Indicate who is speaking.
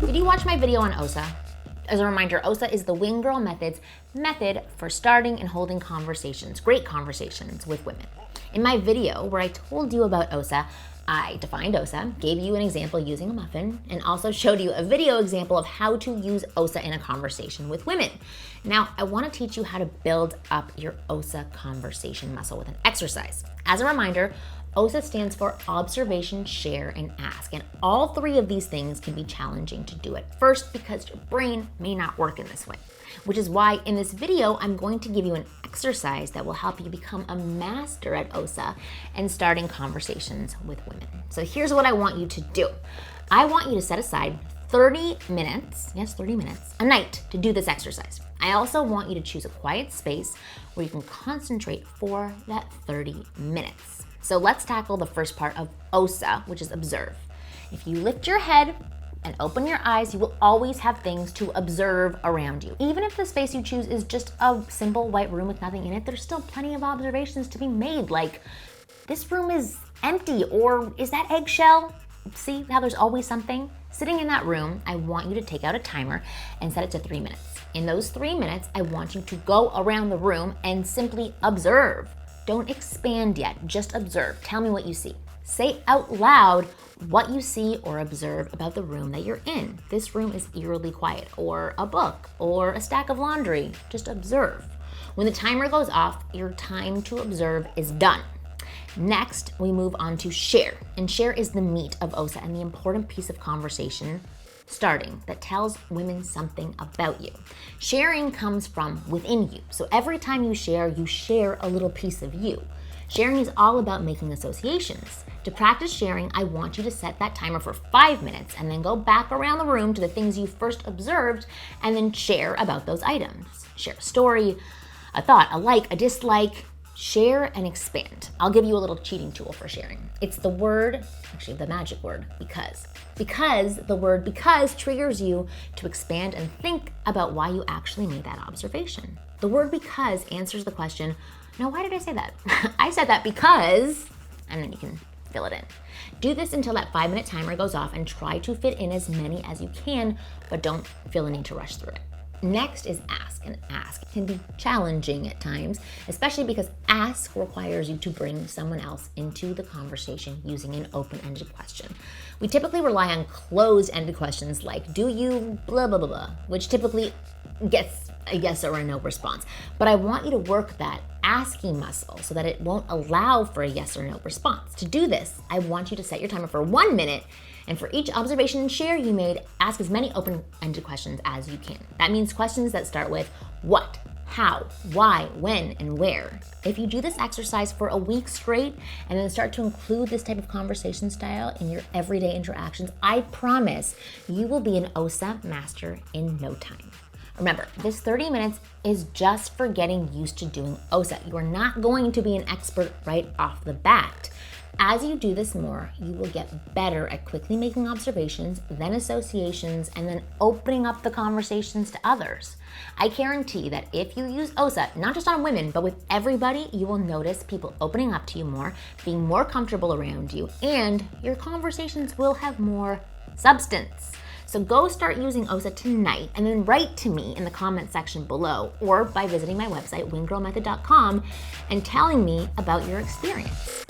Speaker 1: Did you watch my video on O.S.A? As a reminder, O.S.A is the Wing Girl Method's method for starting and holding conversations, great conversations with women. In my video where I told you about O.S.A, I defined O.S.A, gave you an example using a muffin, and also showed you a video example of how to use O.S.A in a conversation with women. Now, I want to teach you how to build up your O.S.A conversation muscle with an exercise. As a reminder, O.S.A stands for observation, share, and ask. And all three of these things can be challenging to do at first because your brain may not work in this way. Which is why in this video, I'm going to give you an exercise that will help you become a master at O.S.A and starting conversations with women. So here's what I want you to do. I want you to set aside 30 minutes, yes, 30 minutes, a night to do this exercise. I also want you to choose a quiet space where you can concentrate for that 30 minutes. So let's tackle the first part of O.S.A, which is observe. If you lift your head and open your eyes, you will always have things to observe around you. Even if the space you choose is just a simple white room with nothing in it, there's still plenty of observations to be made, like this room is empty, or is that eggshell? See how there's always something? Sitting in that room, I want you to take out a timer and set it to 3 minutes. In those 3 minutes, I want you to go around the room and simply observe. Don't expand yet, just observe. Tell me what you see. Say out loud what you see or observe about the room that you're in. This room is eerily quiet, or a book, or a stack of laundry. Just observe. When the timer goes off, your time to observe is done. Next, we move on to share. And share is the meat of O.S.A and the important piece of conversation starting that tells women something about you. Sharing comes from within you. So every time you share a little piece of you. Sharing is all about making associations. To practice sharing, I want you to set that timer for 5 minutes and then go back around the room to the things you first observed and then share about those items. Share a story, a thought, a like, a dislike. Share and expand. I'll give you a little cheating tool for sharing. It's the word, actually the magic word, because. Because the word because triggers you to expand and think about why you actually made that observation. The word because answers the question, now why did I say that? I said that because, and then you can fill it in. Do this until that 5-minute timer goes off and try to fit in as many as you can, but don't feel the need to rush through it. Next is ask, and ask can be challenging at times, especially because ask requires you to bring someone else into the conversation using an open-ended question. We typically rely on closed-ended questions like, do you blah, blah, blah, blah, which typically gets a yes or a no response. But I want you to work that asking muscle so that it won't allow for a yes or no response. To do this, I want you to set your timer for 1 minute, and for each observation and share you made, ask as many open-ended questions as you can. That means questions that start with what, how, why, when, and where. If you do this exercise for a week straight and then start to include this type of conversation style in your everyday interactions, I promise you will be an O.S.A master in no time. Remember, this 30 minutes is just for getting used to doing O.S.A. You are not going to be an expert right off the bat. As you do this more, you will get better at quickly making observations, then associations, and then opening up the conversations to others. I guarantee that if you use O.S.A, not just on women, but with everybody, you will notice people opening up to you more, being more comfortable around you, and your conversations will have more substance. So go start using O.S.A tonight and then write to me in the comment section below or by visiting my website, winggirlmethod.com, and telling me about your experience.